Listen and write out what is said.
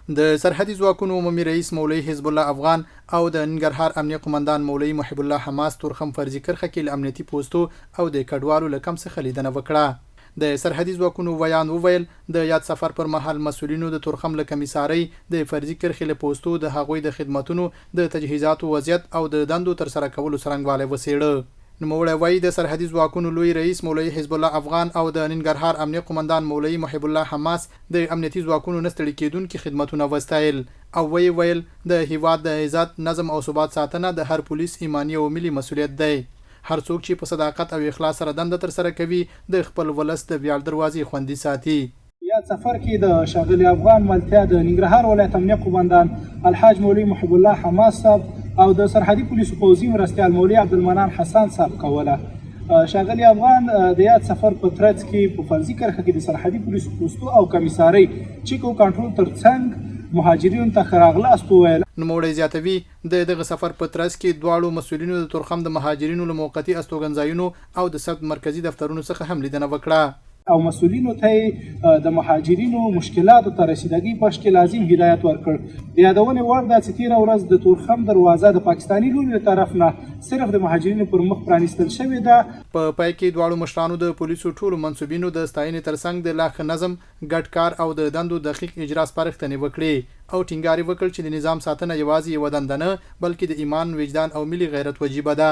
د سرحدي ځواکونو عمومي رئيس مولوي حزب الله افغان او د ننګرهار امنيه قومندان مولوي محب الله حماس تورخم فرضي کرښې کې امنیتي پوسټو او د کډوالو لکم څخه لیدنه وکړه د سرحدي ځواکونو ویان وویل د یاد سفر پر مهال مسولینو د تورخم له کمیسارۍ د فرضي کرښې له پوسټو د هغوی د خدماتونو د تجهیزاتو وضعیت او د دندو تر سره کولو څرنګوالی وڅېړه. نوموړی وایي د سرحدي ځواکونو لوی رئیس مولوي حزب الله افغان او د ننګرهار امنيه قومندان مولوي محب الله حماس د امنیتي ځواکونو نه ستړي کېدونکي خدمتونه وستایل او ویل د هیواد د عزت نظم او ثبات ساتنه د هر پولیس ایمانی او ملي مسؤلیت دی. هر څوک چې په صداقت او اخلاص سره دنده تر سره کوي د خپل ولس د ویاړ دروازې خوندي ساتي. یا سفر کې د شاغلي افغان ملتیا د ننګرهار ولایت امنیه قومندان الحاج مولوي محب الله حماس صاحب او د سرحدي پولیسو پوځي مرستیال مولوي عبدالمنان حسن صاحب کوله. شاغلي افغان د یاد سفر په ترڅ کې په فرضي کرښه کې د سرحدي پولیسو پوسټو او کمیسارۍ چیک او کنټرول ترڅنګ مهاجرینو ته ښه راغلاست وویل. نوموړی زیاتوي د دغه سفر په ترڅ کې دواړو مسؤلینو د تورخم د مهاجرینو له موقتي استوګنځایونو او د ثبت مرکزي دفترونو څخه هم لیدنه وکړه او مسؤلینو ته د مهاجرینو مشکلاتو ته رسیدګۍ په شکل لازم هدایت ورکړ. د یادونې وړ ده چې تېره ورځ د تورخم دروازه د پاکستاني لوري له طرف نه صرف د مهاجرینو پر مخ پرانیستل شوې ده. په پای کې دواړو مشرانو د پولیسو ټولو منصوبینو د ستاینې ترڅنګ د لا ښه نظم ګډ کار او د دندو دقیق اجرا سپارښتنې وکړې او ټینګار وکړ چې د نظام ساتنه یوازې یوه دنده نه بلکې د ایمان، وجدان او ملي غیرت وجیبه ده.